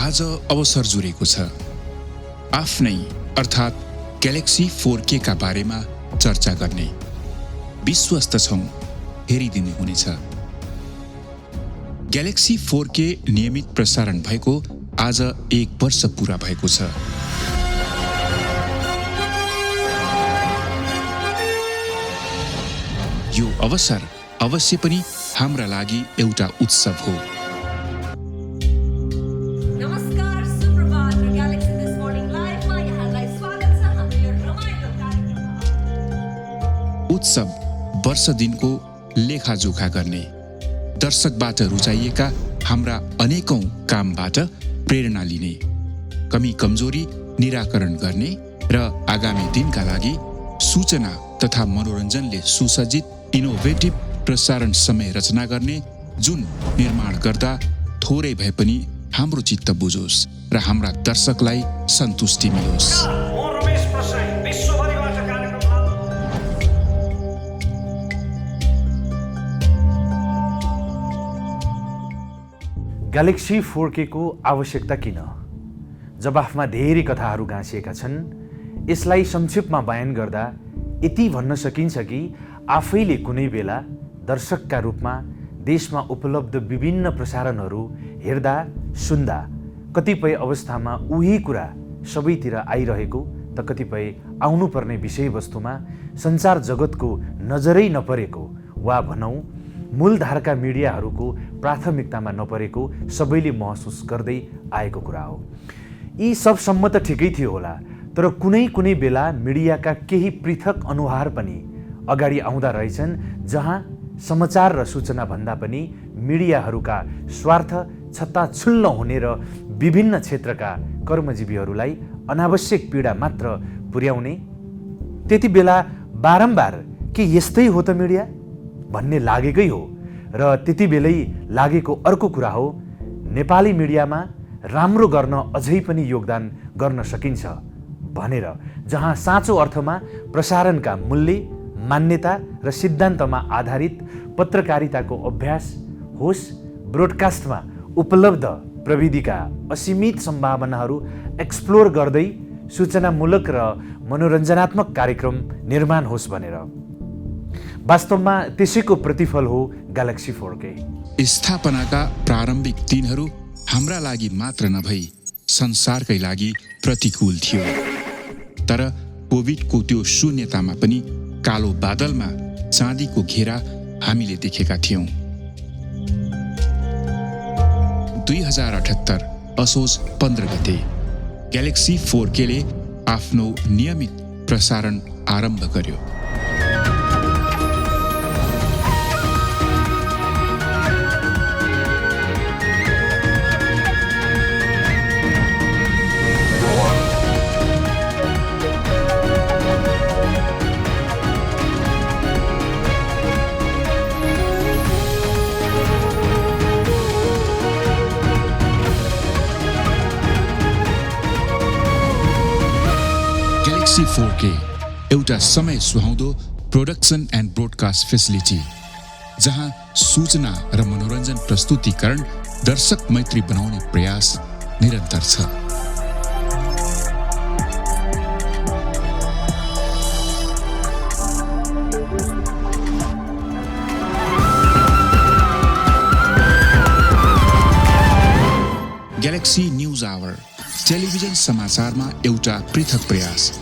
आज अवसर जुरेको छ आफ्नै अर्थात् ग्यालेक्सी 4K का बारेमा चर्चा गर्ने। विश्वस्त छौं हेरिदिने हुनेछ। ग्यालेक्सी 4K नियमित प्रसारण भएको आज 1 वर्ष पूरा भएको छ। यो अवसर अवश्य पनि हाम्रा लागि एउटा उत्सव हो। नमस्कार, सुप्रभात र ग्यालेक्सी दिस मर्निङ लाइभमा यहाँलाई स्वागत छ हाम्रो यो रमाइलो कार्यक्रममा। उत्सव वर्ष दिनको लेखाजोखा गर्ने, दर्शकबाट रुचाइएका हाम्रा अनेकौं कामबाट प्रेरणा लिने, कमी कमजोरी निराकरण गर्ने र आगामी दिनका लागि सूचना तथा मनोरञ्जनले सुसज्जित इनोभेटिभ प्रसारण समय रचना गर्ने, जुन निर्माण गर्दा थोरै भए पनि हाम्रो चित्त बुझोस् र हाम्रा दर्शकलाई सन्तुष्टि मिलोस्। ग्यालेक्सी 4K को आवश्यकता किन? जवाफमा धेरै कथाहरू गाँसिएका छन्। यसलाई संक्षेपमा बयान गर्दा यति भन्न सकिन्छ कि आफैले कुनै बेला दर्शकका रूपमा देशमा उपलब्ध विभिन्न प्रसारणहरू हेर्दा सुन्दा कतिपय अवस्थामा उही कुरा सबैतिर आइरहेको त कतिपय आउनुपर्ने विषयवस्तुमा सञ्चार जगतको नजरै नपरेको वा भनौँ मूलधारका मिडियाहरूको प्राथमिकतामा नपरेको सबैले महसुस गर्दै आएको कुरा हो। यी सब सम्म त ठिकै थियो होला, तर कुनै कुनै बेला मिडियाका केही पृथक अनुहार पनि अगाडि आउँदा रहेछन्, जहाँ समाचार र सूचना भन्दा पनि मिडियाहरूका स्वार्थ छत्ताछुल्ल हुने र विभिन्न क्षेत्रका कर्मजीवीहरूलाई अनावश्यक पीडा मात्र पुर्याउने। त्यति बेला बारम्बार के यस्तै हो त मिडिया भन्ने लागेकै हो र त्यति बेलै लागेको अर्को कुरा हो नेपाली मिडियामा राम्रो गर्न अझै पनि योगदान गर्न सकिन्छ भनेर, जहाँ साँचो अर्थमा प्रसारणका मूल्य, मान्यता र सिद्धान्तमा आधारित पत्रकारिताको अभ्यास होस्, ब्रोडकास्टमा उपलब्ध प्रविधिका असीमित सम्भावनाहरू एक्सप्लोर गर्दै सूचनामूलक र मनोरञ्जनात्मक कार्यक्रम निर्माण होस् भनेर। वास्तवमा त्यसैको प्रतिफल हो ग्यालेक्सी 4K। स्थापनाका प्रारम्भिक दिनहरू हाम्रा लागि मात्र नभई संसारकै लागि प्रतिकूल थियो, तर कोभिडको त्यो शून्यतामा पनि कालो बादलमा चाँदीको घेरा हामीले देखेका थियौं। 2078 असोज 15 गते ग्यालेक्सी 4K ले आफ्नो नियमित प्रसारण आरम्भ गर्यो। ग्यालेक्सी 4K एउटा समय सुहाउँदो प्रोडक्सन एन्ड ब्रोडकास्ट फेसिलिटी, जहाँ सूचना र मनोरञ्जन प्रस्तुतिकरण दर्शक मैत्री बनाउने प्रयास निरन्तर छ। ग्यालेक्सी न्यूज आवर टेलिभिजन समाचारमा एउटा पृथक प्रयास।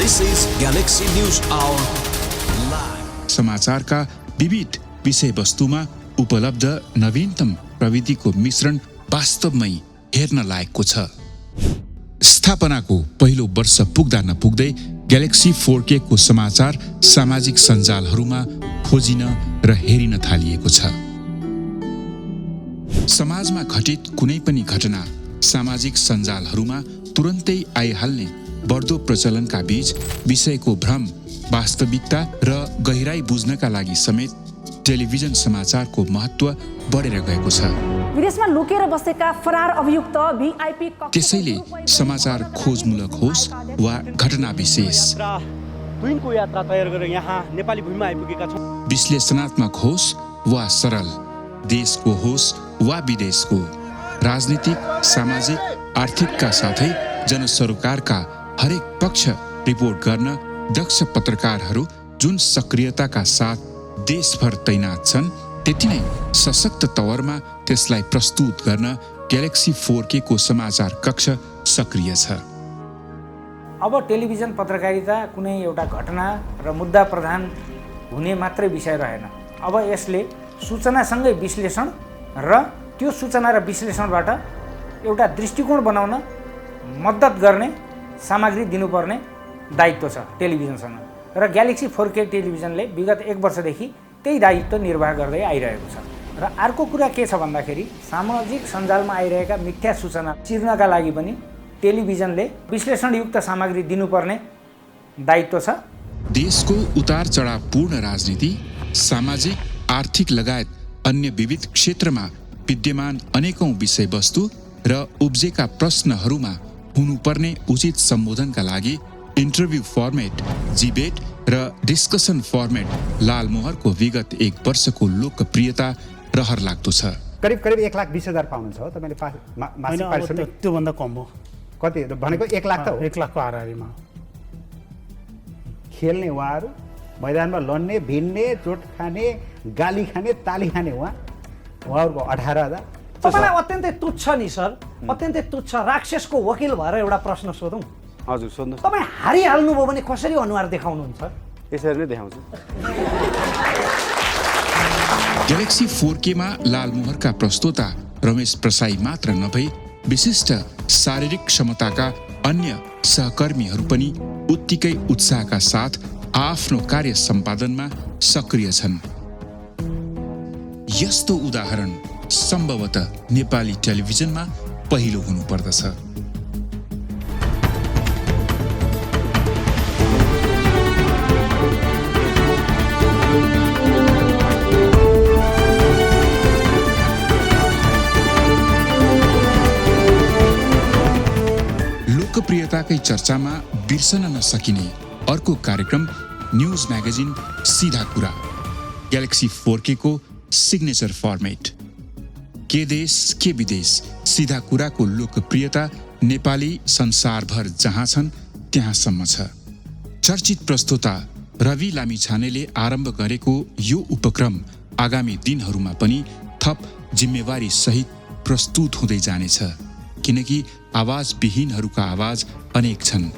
This is Galaxy News Hour Live. समाचारका विविध विषयवस्तुमा उपलब्ध नवीनतम प्रविधिको मिश्रण वास्तवमै हेर्न लायकको छ। स्थापनाको पहिलो वर्ष पुग्दा नपुग्दै ग्यालेक्सी 4K को समाचार सामाजिक सञ्जालहरूमा खोजिन र हेरिन थालिएको छ। समाजमा घटित कुनै पनि घटना सामाजिक सञ्जालहरूमा तुरन्तै आइहाल्ने बढ्दो प्रचलनका बीच विषयको भ्रम, वास्तविकता र गहिराई बुझ्नका लागि समेत टेलिभिजन समाचारको महत्त्व बढेर गएको छ। विदेशमा लुकेर बसेका फरार अभियुक्त भिआइपी त्यसैले समाचार खोजमूलक होस् वा घटना विशेष, दिनको यात्रा तयार गरेर यहाँ नेपाली भूमिमा आइपुगेका छौँ। विश्लेषणात्मक होस् वा सरल, देशको होस् वा विदेशको, राजनीतिक, सामाजिक, आर्थिकका साथै जनसरोकारका हरेक पक्ष रिपोर्ट गर्न दक्ष पत्रकारहरू जुन सक्रियताका साथ देशभर तैनात छन्, त्यति नै सशक्त तवरमा त्यसलाई प्रस्तुत गर्न ग्यालेक्सी 4K को समाचार कक्ष सक्रिय छ। अब टेलिभिजन पत्रकारिता कुनै एउटा घटना र मुद्दा प्रधान हुने मात्रै विषय रहेन। अब यसले सूचनासँगै विश्लेषण र त्यो सूचना र विश्लेषणबाट एउटा दृष्टिकोण बनाउन मद्दत गर्ने सामग्री दिनुपर्ने दायित्व छ टेलिभिजनसँग। र ग्यालेक्सी 4K टेलिभिजनले विगत 1 वर्षदेखि त्यही दायित्व निर्वाह गर्दै आइरहेको छ। र अर्को कुरा के छ भन्दाखेरि सामाजिक सञ्जालमा आइरहेका मिथ्या सूचना चिर्नका लागि पनि टेलिभिजनले विश्लेषणयुक्त सामग्री दिनुपर्ने दायित्व छ। देशको उतार चढावपूर्ण राजनीति, सामाजिक, आर्थिक लगायत अन्य विविध क्षेत्रमा विद्यमान अनेकौं विषयवस्तु र उब्जेका प्रश्नहरूमा हुनुपर्ने उचित सम्बोधनका लागि इन्टरभ्यू फर्मेट, डिबेट र डिस्कसन फर्मेट लालमोहरको विगत 1 वर्षको लोकप्रियता रहर लाग्दो छ। करिब 1,20,000 पाउनुहुन्छ हो तपाईले मासिक पारिश्रमिक? त्यो भन्दा कम हो। कति भनेको 1 लाख त हो? 1 लाखको हाराहारीमा। खेल्ने उहाँहरू, मैदानमा लड्ने, भिड्ने, चोट खाने, गाली खाने, ताली खाने उहाँहरूको 18,000। तपाईलाई अत्यन्तै तुच्छ नि सर, अत्यन्तै तुच्छ। राक्षसको वकिल भएर एउटा प्रश्न सोधौँ। हजुर सोध्नु। तपाईँ हारिहाल्नुभयो भने कसरी अनुहार देखाउनुहुन्छ? यसरी नै देखाउँछु। ग्यालेक्सी 4K मा लालमोहरका प्रस्तोता रमेश प्रसाई मात्र नभई विशिष्ट शारीरिक क्षमताका अन्य सहकर्मीहरू पनि उत्तिकै उत्साहका साथ आफ्नो कार्य सम्पादनमा सक्रिय छन्। यस्तो उदाहरण सम्भवतः नेपाली टेलिभिजनमा पहिलो हुनुपर्दछ। लोकप्रियताकै चर्चामा बिर्सन नसकिने अर्को कार्यक्रम न्यूज म्यागजिन सीधा कुरा, ग्यालेक्सी 4K को सिग्नेचर फर्मेट। के देश के विदेश, सीधा कुराको लोकप्रियता नेपाली संसारभर जहाँ छन् त्यहाँसम्म छ। चर्चित प्रस्तोता रवि लामिछानेले आरम्भ गरेको यो उपक्रम आगामी दिनहरूमा पनि थप जिम्मेवारी सहित प्रस्तुत हुँदै जानेछ, किनकि आवाजविहीनहरूका आवाज अनेक छन्।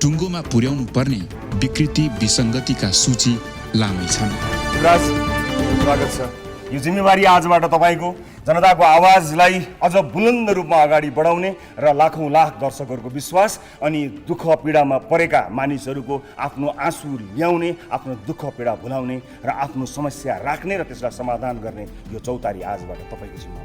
टुङ्गोमा पुर्याउनु पर्ने विकृति विसङ्गतिका सूची लामै छन्। स्वागत छ। यो जिम्मेवारी आजबाट तपाईको जनताको आवाजलाई अझ बुलन्द रूपमा अगाडि बढाउने र लाखौं लाख दर्शकहरूको विश्वास अनि दुःख पीडामा परेका मानिसहरूको आफ्नो आँसु ल्याउने, आफ्नो दुःख पीडा भुलाउने र आफ्नो समस्या राख्ने र त्यसलाई समाधान गर्ने यो चौतारी आजबाट तपाईको जिम्मा।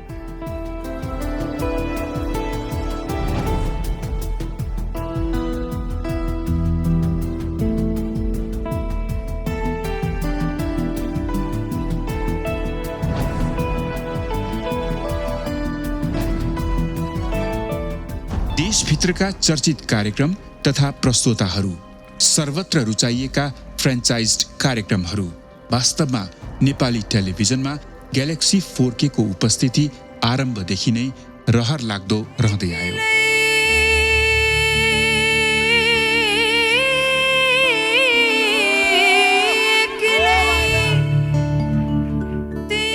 देशभित्रका चर्चित कार्यक्रम तथा प्रस्तोताहरू, सर्वत्र रुचाइएका फ्रेन्चाइज्ड कार्यक्रमहरू, वास्तवमा नेपाली टेलिभिजनमा ग्यालेक्सी 4K को उपस्थिति आरम्भदेखि नै रहर लाग्दो रहँदै आयो।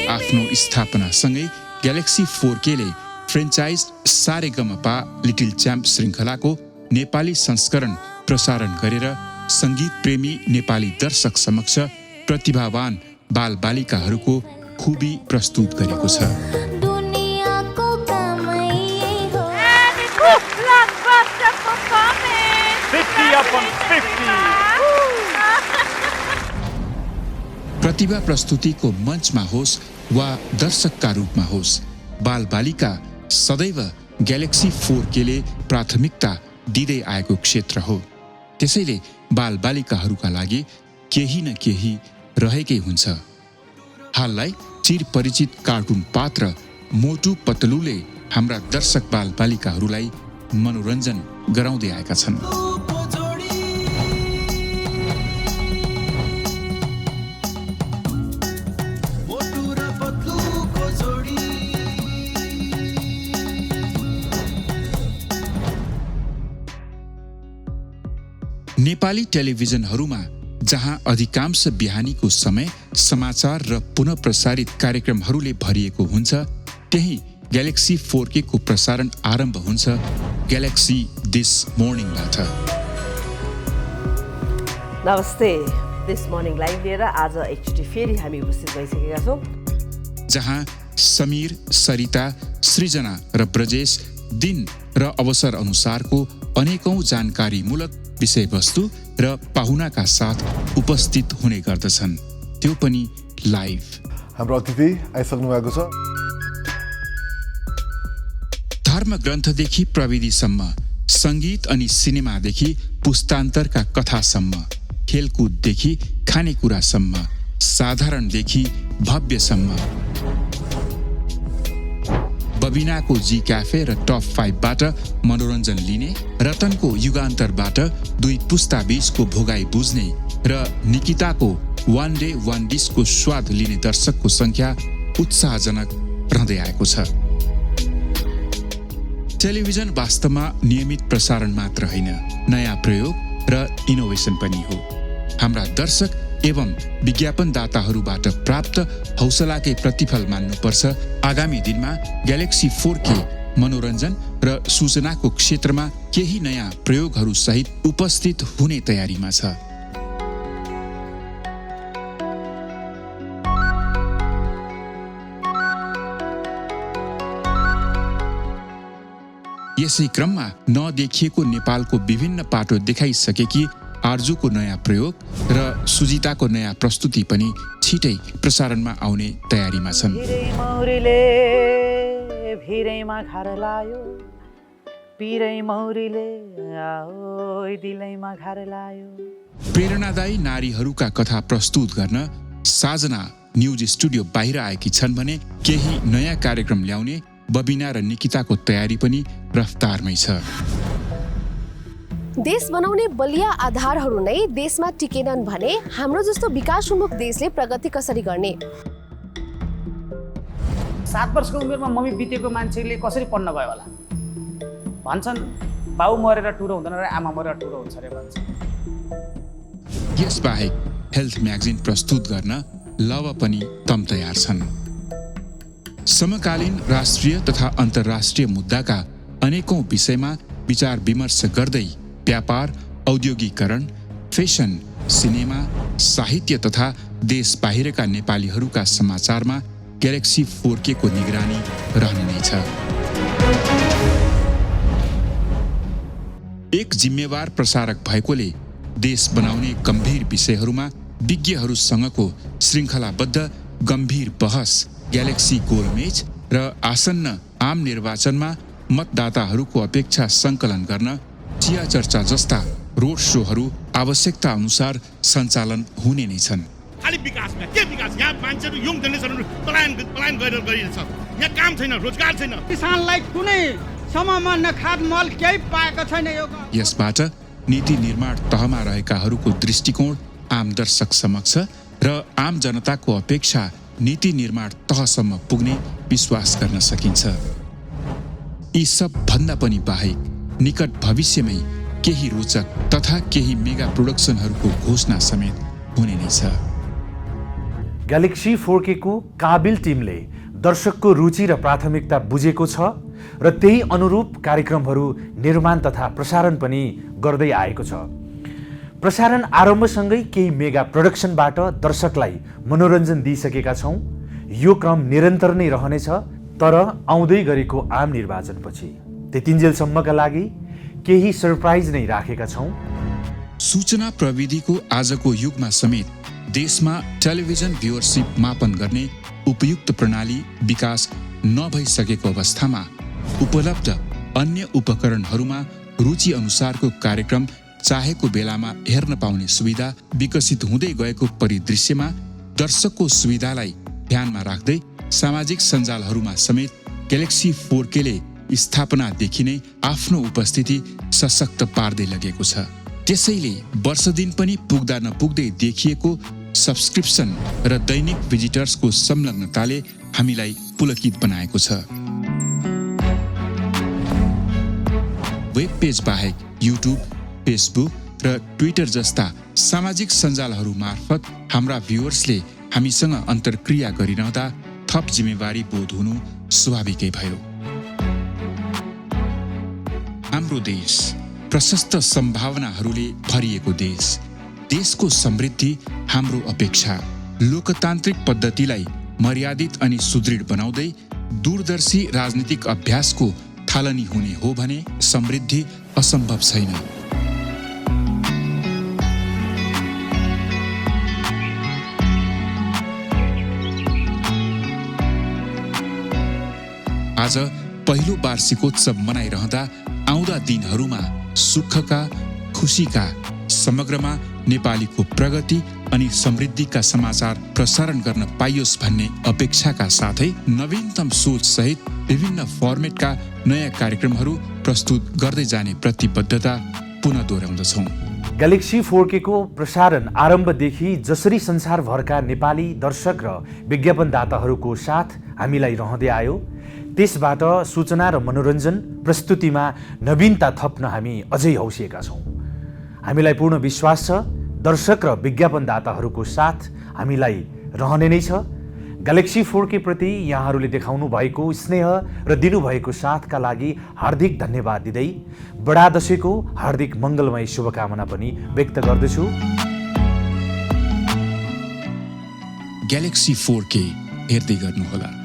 आफ्नो स्थापनासँगै ग्यालेक्सी 4K ले फ्रेन्चाइज सारेगमपा लिटिल च्याम्प श्रृङ्खलाको नेपाली संस्करण प्रसारण गरेर सङ्गीत प्रेमी नेपाली दर्शक समक्ष प्रतिभावान बालबालिकाहरूको खुबी प्रस्तुत गरेको छ। प्रतिभा प्रस्तुतिको मञ्चमा होस् वा दर्शकका रूपमा होस्, बालबालिका सदैव ग्यालेक्सी 4K ले प्राथमिकता दिँदै आएको क्षेत्र हो। त्यसैले बालबालिकाहरूका लागि केही न केही रहेकै हुन्छ। हाललाई चिर परिचित कार्टुन पात्र मोटु पतलुले हाम्रा दर्शक बालबालिकाहरूलाई मनोरञ्जन गराउँदै आएका छन्। नेपाली टेलिभिजनहरूमा जहाँ अधिकांश बिहानीको समय समाचार र पुनः प्रसारित कार्यक्रमहरूले भरिएको हुन्छ, त्यही ग्यालेक्सी 4K को प्रसारण आरम्भ हुन्छ ग्यालेक्सी दिस मर्निङबाट। नमस्ते, दिस मर्निङ लाइभ लिएर आज एकचोटि फेरि हामी उपस्थित भइसकेका छौँ, जहाँ समीर, सरिता, सृजना र ब्रजेश दिन र अवसर अनुसारको अनेकौं जानकारीमूलक विषयवस्तु र पाहुनाका साथ उपस्थित हुने गर्दछन्, त्यो पनि लाइभ। हाम्रो अतिथि आइसक्नु भएको छ। धर्मग्रन्थदेखि प्रविधिसम्म, सङ्गीत अनि सिनेमादेखि पुस्तान्तरका कथासम्म, खेलकुददेखि खानेकुरासम्म, साधारणदेखि भव्यसम्म, बबिनाको जी क्याफे र टप 5बाट मनोरञ्जन लिने, रतनको युगान्तरबाट 2 पुस्ता बीचको भोगाई बुझ्ने र निकिताको वान डे वान डिसको स्वाद लिने दर्शकको संख्या उत्साहजनक रहँदै आएको छ। टेलिभिजन वास्तवमा नियमित प्रसारण मात्र होइन, नयाँ प्रयोग र इनोभेसन पनि हो। हाम्रा दर्शक एवं विज्ञापनदाताहरूबाट प्राप्त हौसलाकै प्रतिफल मान्नुपर्छ। आगामी दिनमा ग्यालेक्सी 4K मनोरञ्जन र सूचनाको क्षेत्रमा केही नयाँ प्रयोगहरू सहित उपस्थित हुने तयारीमा छ। यसै क्रममा नदेखिएको नेपालको विभिन्न पाटो देखाइसकेकी आर्जुको नयाँ प्रयोग र सुजिताको नयाँ प्रस्तुति पनि छिटै प्रसारणमा आउने तयारीमा छन्। भिरैमा घर लायो, पिरै मौरीले आओ दिलैमा घर लायो। प्रेरणादायी नारीहरूका कथा प्रस्तुत गर्न साजना न्युज स्टुडियो बाहिर आएकी छन् भने केही नयाँ कार्यक्रम ल्याउने बबिना र निकिताको तयारी पनि रफ्तारमै छ। देश बनाउने बलिया आधारहरू नै देशमा टिकेनन् भने हाम्रो जस्तो विकासोन्मुख देशले प्रगति कसरी गर्ने? 7 वर्षको उमेरमा मम्मी बितेको मान्छेले कसरी पढ्न गयो होला? भन्छन् बाउ मरेर टुरो हुँदैन र आमा मरेर टुरो हुन्छ रे भन्छ। यसबाहेक हेल्थ म्यागजिन प्रस्तुत गर्न लव पनि तम तयार छन्। समकालीन राष्ट्रिय तथा अन्तर्राष्ट्रिय मुद्दाका अनेकौं विषयमा विचार विमर्श गर्दै व्यापार, औद्योगिकरण, फेसन, सिनेमा, साहित्य तथा देश बाहिरका नेपालीहरूका समाचारमा ग्यालेक्सी 4K को निगरानी रहने नै छ। एक जिम्मेवार प्रसारक भएकोले देश बनाउने गम्भीर विषयहरूमा विज्ञहरूसँगको श्रृङ्खलाबद्ध गम्भीर बहस, ग्यालेक्सी गोलमेज र आसन्न आम निर्वाचनमा मतदाताहरूको अपेक्षा सङ्कलन गर्न चिया चर्चा जस्ता रोड शोहरू आवश्यकता अनुसार सञ्चालन हुने नै छन्। खाली विकासमा के विकास? यहाँ मान्छेहरू यङ जेनेरेसनहरू पलायन गरेर गइरहेछ। यहाँ काम छैन, रोजगार छैन, किसानलाई कुनै समयमा न खाद मल केही पाएको छैन। यसबाट नीति निर्माण तहमा रहेकाहरूको दृष्टिकोण आम दर्शक समक्ष र आम जनताको अपेक्षा नीति निर्माण तहसम्म पुग्ने विश्वास गर्न सकिन्छ। यी सब भन्दा पनि बाहेक निकट भविष्यमै केही रोचक तथा केही मेगा प्रोडक्सनहरूको घोषणा समेत हुने नै छ। ग्यालेक्सी 4K को काबिल टिमले दर्शकको रुचि र प्राथमिकता बुझेको छ र त्यही अनुरूप कार्यक्रमहरू निर्माण तथा प्रसारण पनि गर्दै आएको छ। प्रसारण आरम्भसँगै केही मेगा प्रोडक्सनबाट दर्शकलाई मनोरञ्जन दिइसकेका छौँ। यो क्रम निरन्तर नै रहनेछ, तर आउँदै गरेको आम निर्वाचनपछि त्यतिन्जेलसम्मका लागि केही सरप्राइज नै राखेका छौँ। सूचना प्रविधिको आजको युगमा समेत देशमा टेलिभिजन भ्युअरसिप मापन गर्ने उपयुक्त प्रणाली विकास नभइसकेको अवस्थामा उपलब्ध अन्य उपकरणहरूमा रुचि अनुसारको कार्यक्रम चाहेको बेलामा हेर्न पाउने सुविधा विकसित हुँदै गएको परिदृश्यमा दर्शकको सुविधालाई ध्यानमा राख्दै सामाजिक सञ्जालहरूमा समेत ग्यालेक्सी 4K ले स्थापनादेखि नै आफ्नो उपस्थिति सशक्त पार्दै लगेको छ। त्यसैले वर्ष दिन पनि पुग्दा नपुग्दै देखिएको सब्सक्रिप्सन र दैनिक भिजिटर्सको संलग्नताले हामीलाई पुलकित बनाएको छ। वेब पेज बाहेक युट्युब, फेसबुक र ट्विटर जस्ता सामाजिक सञ्जालहरू मार्फत हाम्रा भ्युअर्सले हामीसँग अन्तर्क्रिया गरिरहँदा थप जिम्मेवारी बोध हुनु स्वाभाविकै भयो। हाम्रो देश प्रशस्त सम्भावनाहरूले भरिएको देश। देशको समृद्धि हाम्रो अपेक्षा। लोकतान्त्रिक पद्धतिलाई मर्यादित अनि सुदृढ बनाउँदै दूरदर्शी राजनीतिक अभ्यासको थालनी हुने हो भने समृद्धि असम्भव छैन। आज पहिलो वार्षिकोत्सव मनाइरहँदा आउँदा दिनहरूमा सुखका, खुसीका, समग्रमा नेपालीको प्रगति अनि समृद्धिका समाचार प्रसारण गर्न पाइयोस् भन्ने अपेक्षाका साथै नवीनतम सोच सहित विभिन्न फर्मेटका नयाँ कार्यक्रमहरू प्रस्तुत गर्दै जाने प्रतिबद्धता पुनः दोहोऱ्याउँदछौँ। ग्यालेक्सी 4K को प्रसारण आरम्भदेखि जसरी संसारभरका नेपाली दर्शक र विज्ञापनदाताहरूको साथ हामीलाई रहँदै आयो, त्यसबाट सूचना र मनोरञ्जन प्रस्तुतिमा नवीनता थप्न हामी अझै हौसिएका छौँ। हामीलाई पूर्ण विश्वास छ दर्शक र विज्ञापनदाताहरूको साथ हामीलाई रहने नै छ। ग्यालेक्सी 4K प्रति यहाँहरूले देखाउनु भएको स्नेह र दिनुभएको साथका लागि हार्दिक धन्यवाद दिँदै बडा दशैंको हार्दिक मङ्गलमय शुभकामना पनि व्यक्त गर्दछु। ग्यालेक्सी 4K हेर्दै गर्नुहोला।